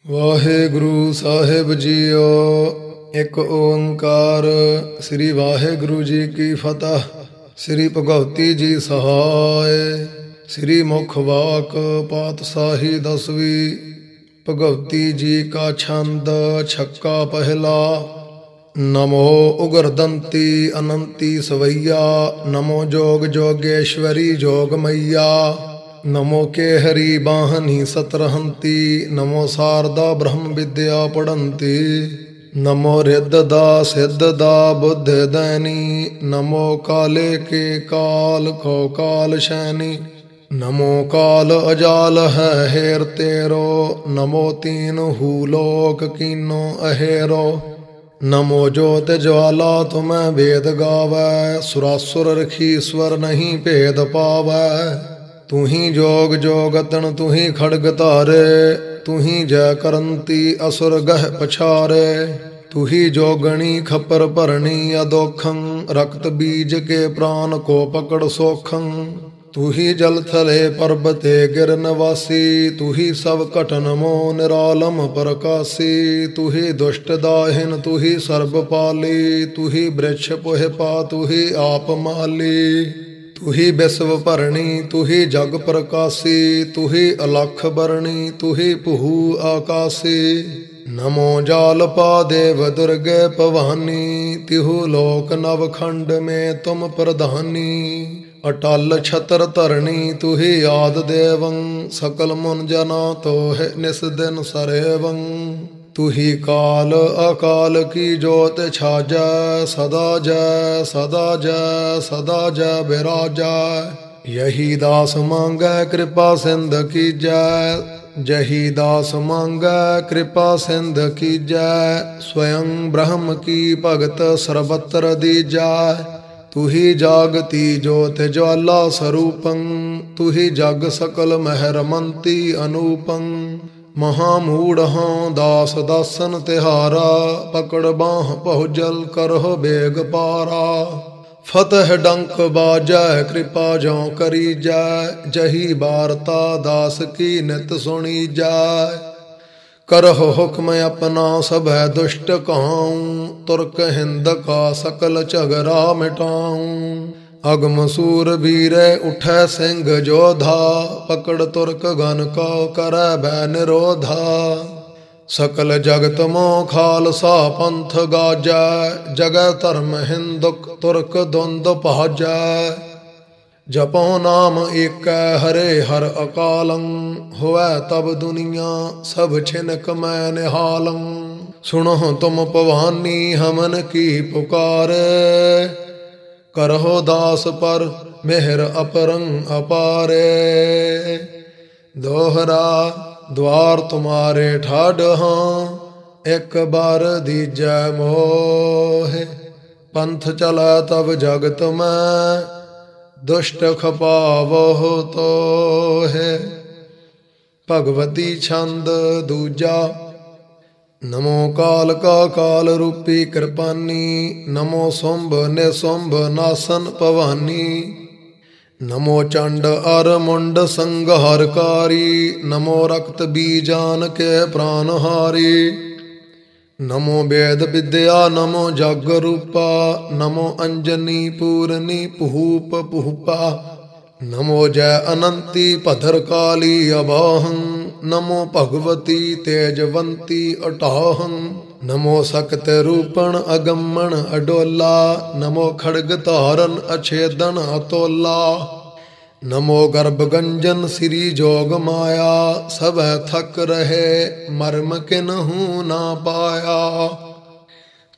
वाहेगुरु साहिब जीओ। एक ओंकार। श्री वाहेगुरु जी की फतह। श्री भगवती जी सहाय। श्री मुख वाक पातशाही 10वीं। भगवती जी का छंद छक्का पहला। नमो उग्रदंती अनंती सवैया। नमो जोग जोगेश्वरी जोग मैया। नमो के हरि बाहनी सतरहंती। नमो शारदा ब्रह्म विद्या पढ़ंती। नमो रिद्धदा सिद्धदा बुद्ध दैनी। नमो काले के काल को काल शैनी। नमो काल अजाल है हेर तेरो। नमो तीन हूलोक कीनो अहेरो। नमो ज्योत ज्वाला तुम्हें वेद गावै। सुरासुर रखीश्वर नहीं भेद पावै। तू ही जोग जोगतन तू ही खड़ग तारे। तू ही जय करंती असुर गह पछारे। तू ही जोगणी खपर भरणी अदोखं। रक्त बीज के प्राण को पकड़ सोखं। तू ही जल थले पर्वते गिर नवासी। तू ही सब कटन मो निरालम प्रकाशी। तू ही दुष्ट दाहिन तू ही सर्वपाली। तू ही वृक्ष पुहपा तू ही आप माली। तू ही विश्व भरणी तू ही जग प्रकाशी। तू ही अलख बरणी तू ही पुहू आकाशी। नमो जालपा देव दुर्गे भवानी। तिहु लोक नवखंड में तुम प्रधानी। अटल छतर धरणी तू ही आद देवं। सकल मुन जना तो है निस दिन सरेवं। तू ही काल अकाल की जोत छाजा। सदा जय सदा जय सदा जय विराजा। यही दास मांगै कृपा सिंध की जय। जही दास मांगै कृपा सिंध की जय। स्वयं ब्रह्म की भगत सर्वत्र दी जाय। तू ही जागती ज्योत ज्वाला स्वरूपं। तू ही जग सकल महरमंती अनूपं। महामूढ़ हाँ दास दासन तिहारा। पकड़ बाह पहुजल करहो बेग पारा। फतह डंक बाजै कृपा जो करी जाय। जही वार्ता दास की नित सुनी जाय। करहो हुक्म अपना सब दुष्ट कहूँ। तुर्क हिंद का सकल झगड़ा मिटाऊं। अगम सूर वीर उठै सिंह जोधा। पकड़ तुर्क गन को कर भै निरोधा। सकल जगत मोह खालसा पंथ गाजै। जगह धर्म हिंदुक तुर्क द्वंद भाजै। जपो नाम एक हरे हर अकालं। होवै तब दुनिया सब छिनक मैं निहालं। सुनो तुम पवानी हमन की पुकार। करहो दास पर मेहर अपरंग अपारे। दोहरा द्वार तुम्हारे ठाड हाँ। एक बार दीजै मोह। पंथ चला तब जगत में। दुष्ट खपावो तो है। भगवती छंद दूजा। नमो काल का काल रूपी कृपानी। नमो शुंभ निशुंभ नासन भवानी। नमो चंड अर मुंड संहारकारी। नमो रक्त बीजान के प्राणहारी। नमो वेद विद्या नमो जग रूपा। नमो अंजनी पूरनी पुहूप पुहपा। नमो जय अनंती पधर काली अबाहं। नमो भगवती तेजवंती अटाहं। नमो सक्त रूपण अगमण अडोला। नमो खड़ग धारन अछेदन अतोला। नमो गर्भ गंजन श्री जोग माया। सब थक रहे मर्म किन्हू ना पाया।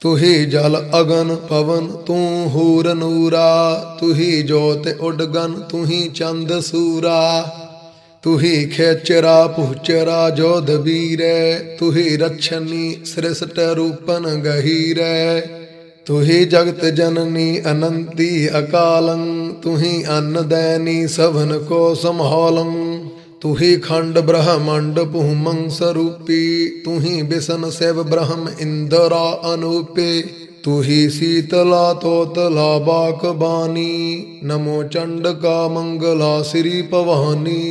तू ही जल अगन पवन तू हूर नूरा। तू ही ज्योत उडगन तू ही चंद सूरा। तू ही खेचरा पुचरा जोध वीरे। तू ही रक्षनी सृष्ट रूपन गहीरे। तू ही जगत जननी अनंती अकालं। तू ही अन्न दैनी सभन को संभालं। तू ही खंड ब्रह्मंड पुहमं स्वरूपी। तू ही विष्ण शिव ब्रह्म इंद्रा अनूपे। तू ही शीतला तोतला बाक बानी। नमो चंड का मंगला श्री भवानी।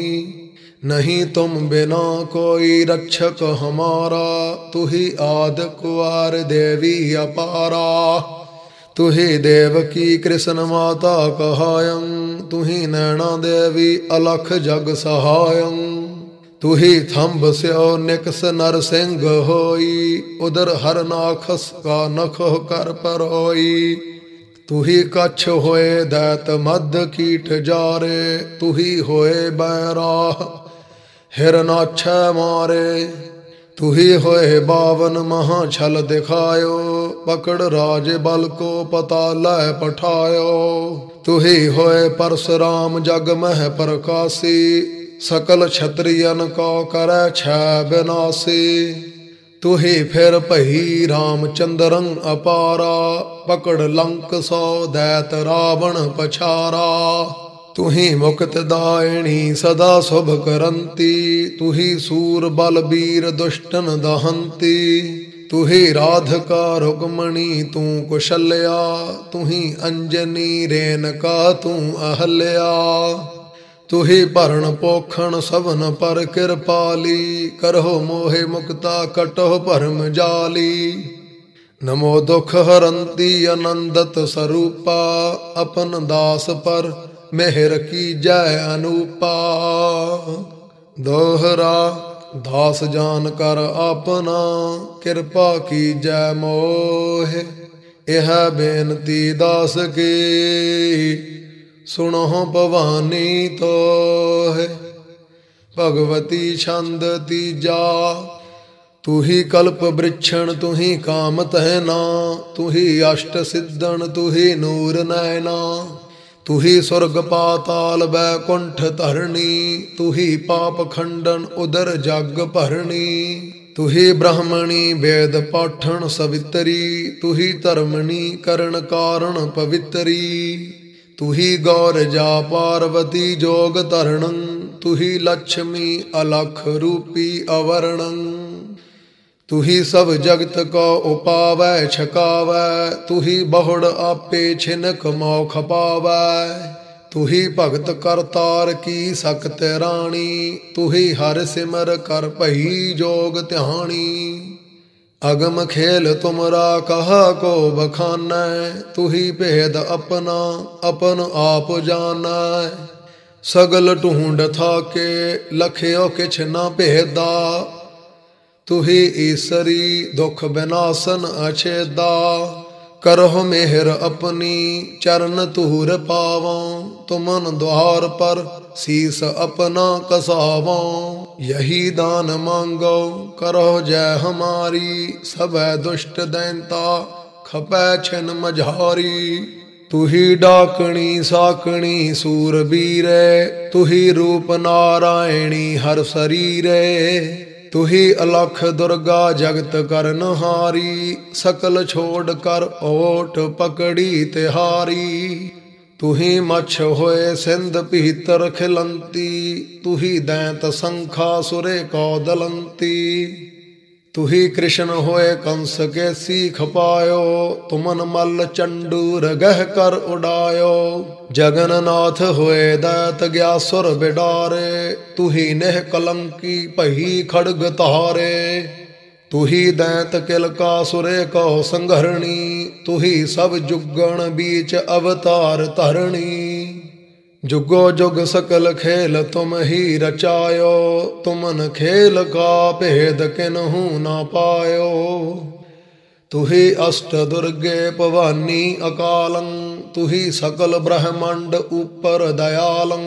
नहीं तुम बिना कोई रक्षक हमारा, तू ही आदि कुंवर देवी अपारा। तू ही देवकी कृष्ण माता कहायं, तू ही नैना देवी अलख जग सहायं। तू ही थंब स्यो निकस नर सिंह होई, उदर हर नाखस का नख कर परोई। तू ही कच्छ होए दैत मध्य कीट जारे, तू ही होए बैराह हिरनाक्ष मारे। तू ही होए बावन महा छल दिखायो, पकड़ राज बल को पतालय पठायो। तू ही होए परशुराम जग मह प्रकाशी, सकल क्षत्रियन को करे छय विनाशी। तू ही फिर पही रामचंद्रं अपारा, पकड़ लंक सौ दैत रावण पछारा। तू ही मुक्त दायिनी सदा शुभ करंती, तू ही सूर बल वीर दुष्टन दहंती। तू ही राधिका रुक्मणी तू कुशल्या, तू ही अंजनी रेणुका तू अहल्या। तू ही भरण पोखण सवन पर कृपाली, करहो मोहे मुक्ता कटो भरम जाली। नमो दुख हरंती आनंदत स्वरूपा, अपन दास पर मेहर की जय अनूपा। दोहरा दास जान कर अपना, कृपा की जय मोहे। यह बेनती दास की सुनो भवानी तो है। भगवती छंद तीजा, तू ही कल्प वृक्षण तू ही काम तहना, तू ही अष्ट सिद्धन तू ही नूर नैना। तू ही स्वर्ग पाताल बैकुंठ धरणी, तू ही पाप खंडन उदर जग भरणी। तू ही ब्राह्मणी वेद पाठन सवितरी, तू ही धर्मणी करण कारण पवित्री। तू ही गौर जा पार्वती जोग धरणं, तू ही लक्ष्मी अलख रूपी अवर्णं। तू ही सब जगत को उपावै छकावै, तू ही बहुड़ आपे छिनक मौख पावै। तू ही भगत करतार की सकत रानी, तू ही हर सिमर कर भई जोग ध्यानी। अगम खेल तुमरा कहा को बखानै, तू ही भेद अपना अपन आप जानै। सगल ढूंढ थाके लख्यो किछ न भेदा, तू ही ईसरी दुख विनाशन अछेदा। करहो मेहर अपनी चरण तूर पावों, तुमन द्वार पर शीस अपना कसावों। यही दान मांगो करो जय हमारी, सब दुष्ट दैंता खपै छिन मझारी। तू ही डाकणी साकणी सूरबीरे, तू ही रूप नारायणी हर शरीरे। तू ही अलख दुर्गा जगत करनहारी, सकल छोड़ कर ओट पकड़ी तिहारी। तू ही मच्छ होए सिंध भीतर खिलंती, तू ही दैंत संखा सुरे कौदलंती। तू ही कृष्ण होए कंस के सीख पायो, तुमन मल्ल चंडूर गह कर उड़ायो। जगन्नाथ होए दैत ग्यासुर बिडारे, तू ही नेह कलंकी पही खड़ग तारे। तू ही दैत किलका सुरे को संघरणी, तू ही सब जुगण बीच अवतार धरणी। जुगो जुग सकल खेल तुम ही रचायो, तुमन खेल का भेद किन्हू ना पायो। तू ही अष्ट दुर्गे भवानी अकालं, तू ही सकल ब्रह्मांड ऊपर दयालं।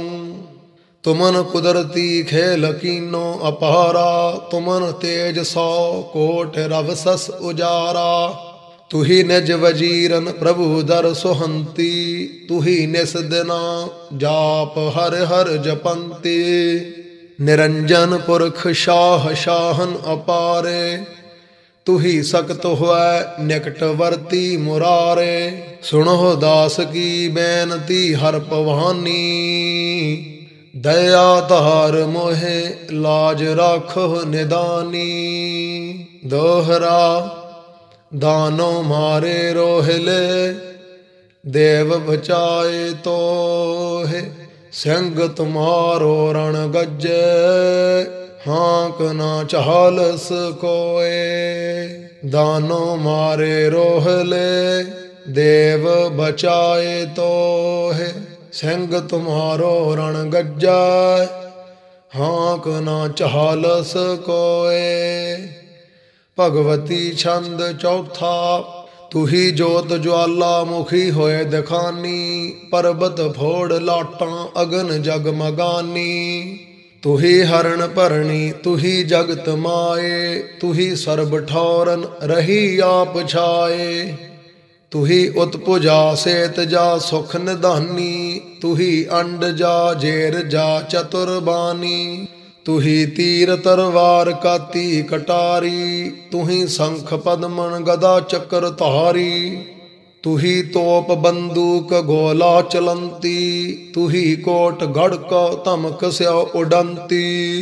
तुमन कुदरती खेल कीनो अपारा, तुमन तेज 100 कोट रवसस उजारा। तू ही निज वजीरन प्रभु दर सुहंती, तू ही निस दिना जाप हर हर जपंती। निरंजन पुरख शाह शाहन अपारे, तू ही सकत हुआ निकटवर्ती मुरारे। सुनो दास की बेनती हर पवानी, दया धार मोहे लाज राखो निदानी। दोहरा दानो मारे रोहिले, देव बचाए तो है। सिंह तुम्हारो रण गज्जे, हाँक ना चालस कोए। दानो मारे रोहले, देव बचाए तो है। सिंह तुम्हारो रण गज्जा, हाँक ना चालस कोए। भगवती छंद चौथा। तुही जोत ज्वाला मुखी होए दिखानी, पर्वत फोड़ लाटां अगन जगमगानी। तुही हरण भरणी तुही जगत माए, तुही सर्ब ठौरन रही आप छाए। तुही उत्पुजा सेत जा सुख निधानी, तुही अंड जा जेर जा चतुर्बानी। तुही तीर तरवार काती कटारी, तुही शंख पद्मन गदा चक्र धारी। तुही तोप बंदूक गोला चलंती, तुही कोट गढ़क तमक स्यो उडंती।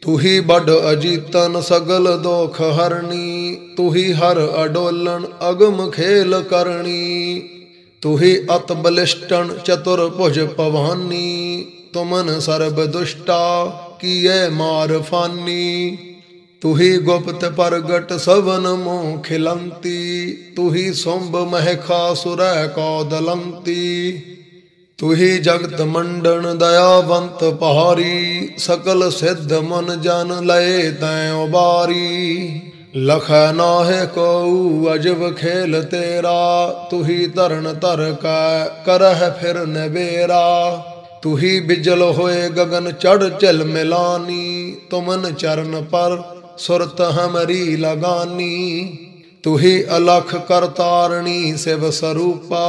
तुही बड़ अजीतन सगल दोख हरणी, तुही हर अडोलन अगम खेल करणी। तुही अत बलिष्टन चतुर्भुज पवानी, तुमन सर्ब दुष्टा किए मार फानी। तुही गुप्त परगट सवन मोह खिलंती, तुही सुंभ महखा सुरै कौदलंती। तुही जगत मंडन दयावंत पहारी, सकल सिद्ध मन जन लय तैं उबारी। लख नाहे को अजब खेल तेरा, तुही तरन तर कै करह फिर नबेरा। तुही बिजल होए गगन चढ़ चल मिलानी, तुमन चरण पर सुरत हमरी लगानी। तुही अलख करतारणी शिव स्वरूपा,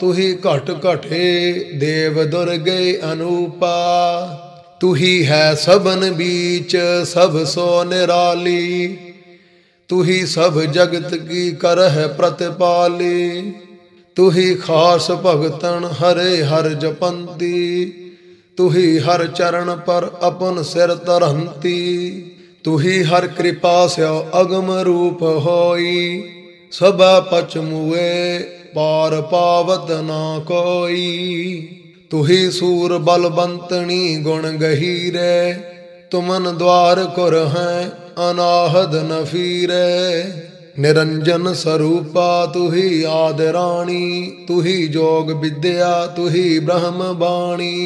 तुही घट घटे देव दुर्गे अनूपा। तुही है सबन बीच सब सो निराली, तुही सब जगत की करह प्रतिपाली। तुही खास भगतन हरे हर जपंती, तुही हर चरण पर अपन सिर तरंती। तुही हर कृपा स्यो अगम रूप होई, सब पच मुए पार पावत ना कोई। तुही सूर बलवंतनी गुण गहीरे, तुमन द्वार कुर हैं अनाहद न फीरे। निरंजन स्वरूपा तुही आदि रानी, तुही जोग विद्या तुही ब्रह्म बाणी।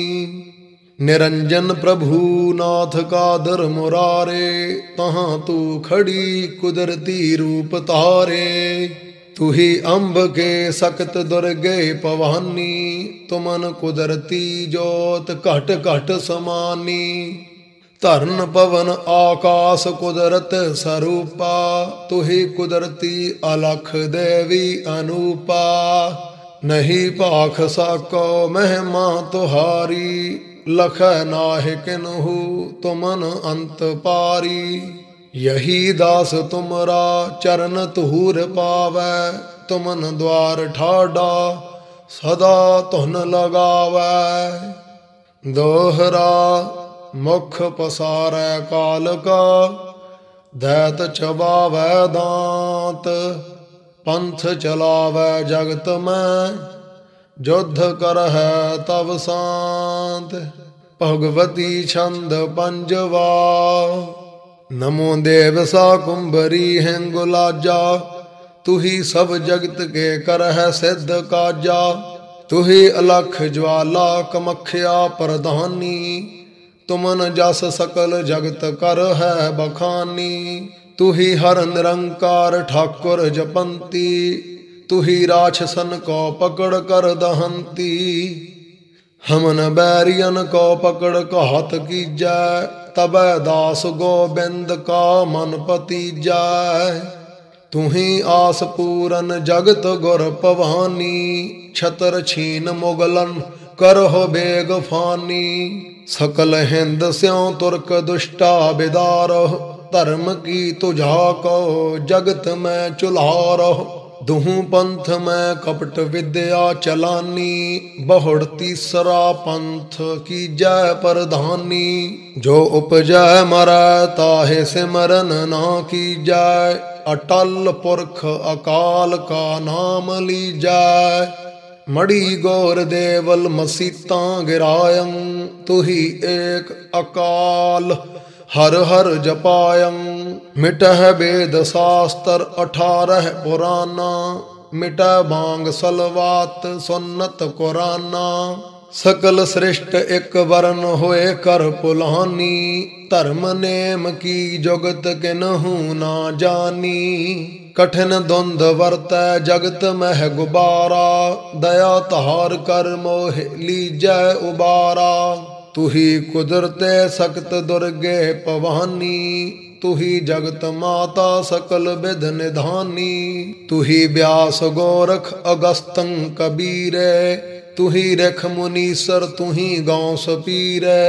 निरंजन प्रभु नाथ का दर मुरारे, तहाँ तू खड़ी कुदरती रूप तारे। तुही अम्ब के सख्त दुर्गे पवानी, तुमन कुदरती जोत घट घट समानी। धरन पवन आकाश कुदरत स्वरूपा, तुही कुदरती अलख देवी अनूपा। नहीं भाख साको महिमा तुहारी, लख नाहि किन्हु तुमन अंत पारी। यही दास तुमरा चरण तुहूर पावै, तुमन द्वार ठाडा सदा तुन लगावै। दोहरा मुख पसारै काल का, दैत चबावै दांत। पंथ चलावै जगत में, युद्ध करहै तब शांत। भगवती छंद पंजवा। नमो देव सा कुंभरी हिंगुलाजा, तुही सब जगत के करहै सिद्ध काजा। तुही अलख ज्वाला कमख्या प्रधानी, तुमन जस सकल जगत कर है बखानी। तुही हर निरंकार ठाकुर जपंती, तुही राक्षसन को पकड़ कर दहंती। हमन बैरियन को पकड़ कहत कीजै, तबै दास गोबिंद का मन पतीजै। तुही आस पूरन जगत गुर पवानी, छतर छीन मुगलन करहो बेग फानी। सकल हिंद स्यों तुर्क दुष्टा बिदारो, धर्म की तुझा को जगत में चुल्हारो। दुहु पंथ में कपट विद्या चलानी, बहुड़ तीसरा पंथ की जय प्रधानी। जो उपजय मरै ताहे सिमरन ना की जय, अटल पुरख अकाल का नाम ली जाय। मड़ी गौर देवल मसीता गिरायं, तुही एक अकाल हर हर जपायं। मिटह वेद शास्त्र 18 पुराना, मिटह बांग सलवात सुन्नत कुराना। सकल सृष्ट एक वरण होए कर पुलानी, धर्म नेम की जुगत किन्हू ना जानी। कठिन द्वंद वर्तै जगत मह गुबारा, दया तहार कर मोह लीजै उबारा। तुही कुदरते सख्त दुर्गे पवानी, तुही जगत माता सकल विध निधानी। तुही व्यास गोरख अगस्तं कबीरे, तुही रख मुनीसर तुही गौस पीरे।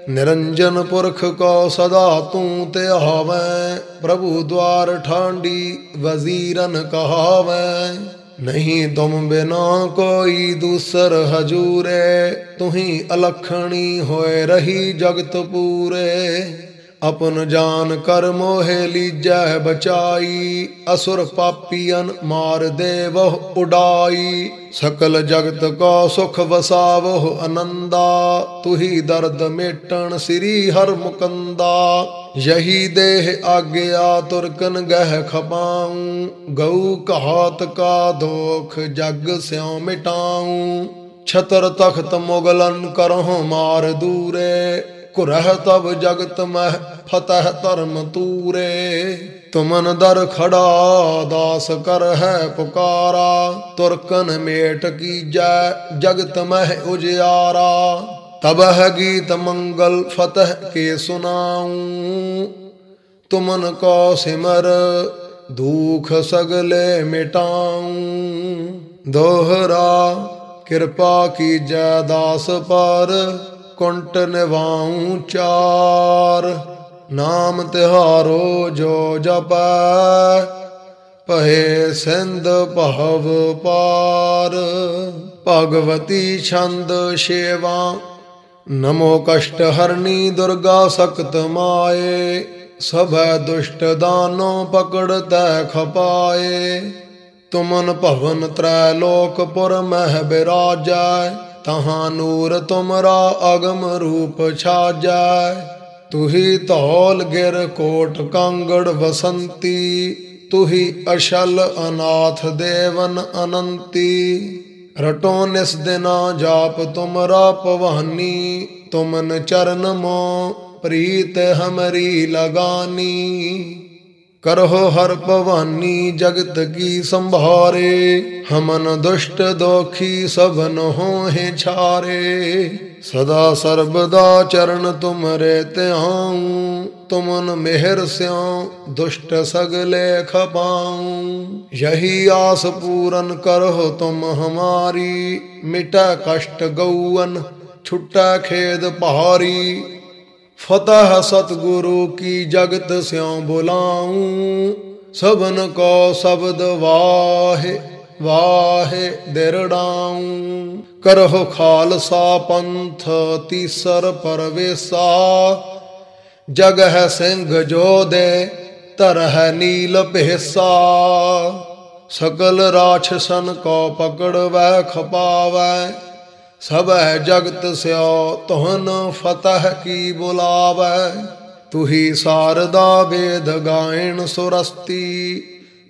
निरंजन पुरख को सदा तू ते आवै, प्रभु द्वार ठांडी वजीरन कहावै। नहीं तुम बिना कोई दूसर हजूरे, तुही अलखणी होए रही जगत पूरे। अपन जान कर मोहे लीजै बचाई, असुर पापियन मार देवह उडाई। सकल जगत को सुख वसावह आनंदा, तुही दर्द मेटन श्री हर मुकंदा। यही देह आज्ञा तुरकन गह खपाऊं, गऊ कहात का दोख जग स्यों मिटाऊं। छतर तख्त मुगलन करहु मार दूरे, कुरह तब जगत मह फतह धर्म तूरे। तुमन दर खड़ा दास कर है पुकारा, तुरकन मेट की जय जगत मह उजियारा। तब है गीत मंगल फतह के सुनाऊं, तुमन को सिमर दुख सगले मिटाऊं। दोहरा कृपा की जय दास पर, कुंट निभाऊं चार। नाम तिहारो जो जपै, पहे सिंध पहव पार। भगवती छंद सेवा, नमो कष्ट हरणी दुर्गा सख्त माए। सब दुष्ट दानो पकड़ते खपाए, तुमन भवन त्रैलोकपुर मह बिराजै। तहाँ नूर तुमरा अगम रूप छाजै। तुही धौल गिर कोट कांगड़ बसंती, तुही अशल अनाथ देवन अनंती। रटो निस दिना जाप तुमरा पवानी, तुमन चरण मो प्रीत हमरी लगानी। करहो हर पवानी जगत की संभारे, हमन दुष्ट दोखी सबन होहि छारे। सदा सर्वदा चरण तुमरे त्याऊं, तुमन मेहर स्यों दुष्ट सगले खपाऊं। यही आस पूरन करहो तुम हमारी, मिटा कष्ट गौअन छुटा खेद पहारी। फतह सतगुरु की जगत स्यों बुलाऊं, सबन को शब्द वाहे वाहे दिरड़ाऊं। करहो खालसा पंथ तीसर परवेसा, जग है सिंह जो दे तरह नील भेसा। सकल राक्षसन को पकड़वै खपावै, सब जगत स्यो तुहन फतह की बुलावै। तुही शारदा वेद गायन सुरस्ती,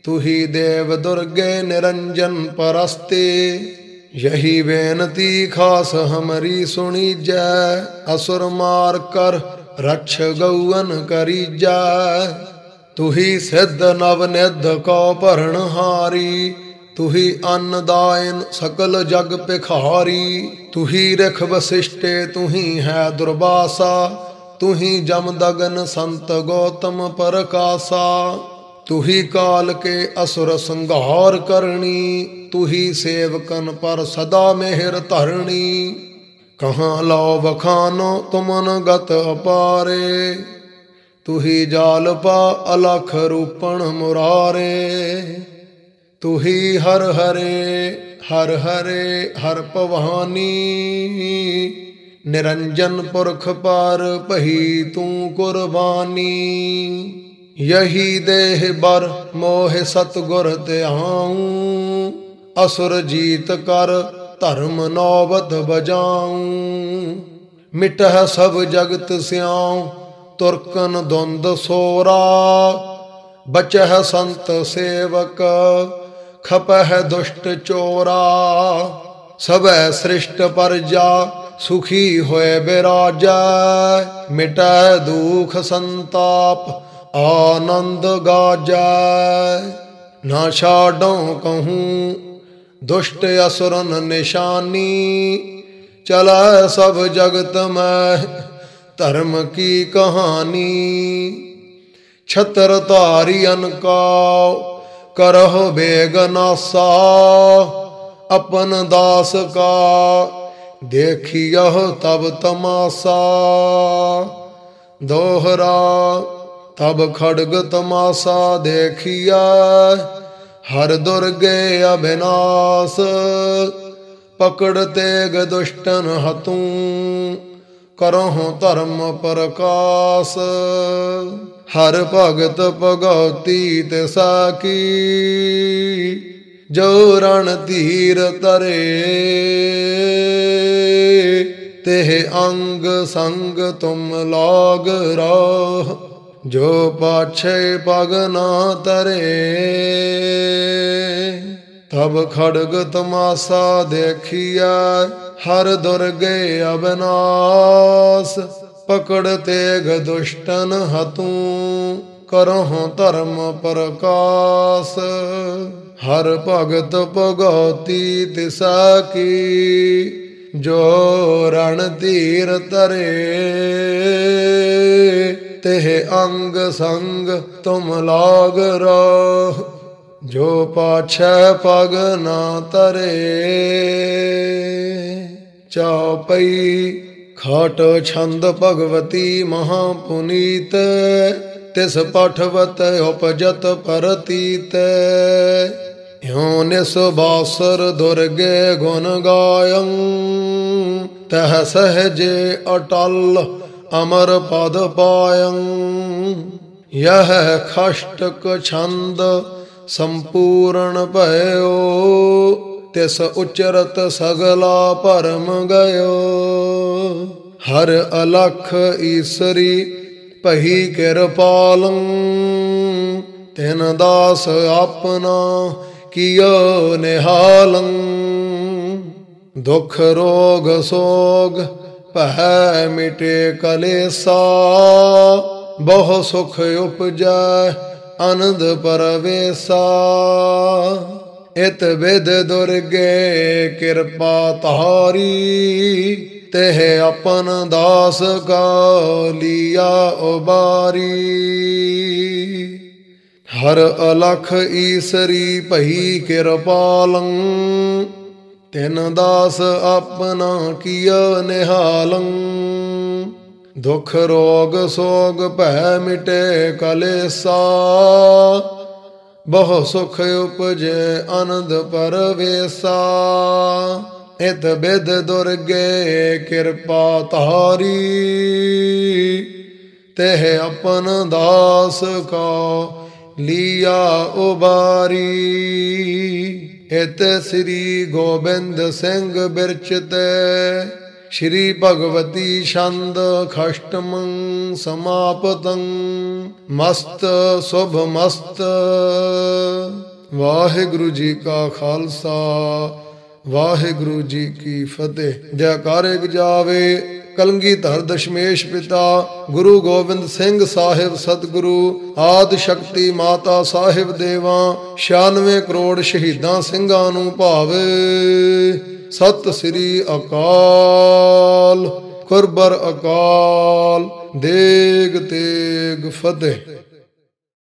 तुही देव दुर्गे निरंजन परस्ते। यही बेनती खास हमारी सुनी जय, असुर मार कर रक्ष गौअन करी जय। तुही सिद्ध नव निध को भरणहारी, तुही अन्नदायन सकल जग पिखारी। तुही रख वशिष्ठे तुही है दुर्वासा, तुही जमदगन संत गौतम परकासा। तुही काल के असुर संहार करनी, तुही सेवकन पर सदा मेहर धरणी। कहाँ लाओ बखानो तुमन गत अपारे, तुही जालपा अलख रूपण मुरारे। तुही हर हरे हर हरे हर पवानी, निरंजन पुरख पार पही तू कुर्बानी। यही देह बर मोह सतगुर त्याऊं, असुर जीत कर धर्म नौबत बजाऊं। मिटह सब जगत स्याऊं तुर्कन द्वंद सोरा। बचह संत सेवक खपह दुष्ट चोरा। सबै सृष्ट परजा सुखी होए बिराजै। मिटै दुख संताप आनंद गाजै। ना छाडों कहूँ दुष्ट असुरन निशानी। चलै सब जगत में धर्म की कहानी। छत्र धारियन का करहो बेगनासा। अपन दास का देखियह तब तमाशा। दोहरा तब खड्ग तमाशा देखिया। हर दुर्गे अविनाश पकड़ते ग दुष्टन हतूं। करहु धर्म प्रकाश। हर भगत भगवती तिसा की। जो रण तीर तरे तेह अंग संग तुम लाग राह। जो पाछे पग ना तरे तब खड्ग तमाशा देखिया। हर दुर्गे अविनाश पकड़ते ग दुष्टन हतूं। करहु धर्म प्रकाश। हर भगत भगवती तिसा की। जो रण तीर तरे तेह अंग संग तुम लाग राह। जो पाछै पग ना तरे। चौपई खाट छंद भगवती महापुनीत। तिस पठवत उपजत परतीत। ह्यों निस बासर दुर्गे गुण गायं। तह सहजे अटल अमर पद पायं। यह खष्टक छंद संपूर्ण भयो। तिस उचरत सगला परम गयो। हर अलख ईसरी पही कृपालं। तिन दास अपना कियो निहालं। दुख रोग सोग पह मिटे कलेसा। बहु सुख उपजै आनंद परवेसा। इत विद दुर्गे कृपा तारी। तेह अपन दास का लिया उबारी। हर अलख ईसरी पही कृपालं। तिन दास अपना किया निहालं। दुख रोग सोग पह मिटे कलेसा। बहु सुख उपजे आनंद परवेसा। इत विद दुर्गे कृपा तारी। तेह अपन दास का लिया उबारी। इत श्री गोबिंद सिंह बिरचिते। श्री भगवती छंद खष्टमं समापतं। मस्त शुभ मस्त। वाहिगुरु जी का खालसा वाहिगुरु जी की फतेह। जयकारे जावे कलगीधर दशमेश पिता गुरु गोबिंद सिंह साहिब सतगुरु आदि शक्ति माता साहिब देवा 96 करोड़ शहीदां सिंघां नूं भावे। सत श्री अकाल कुरबर अकाल देग तेग फतेह।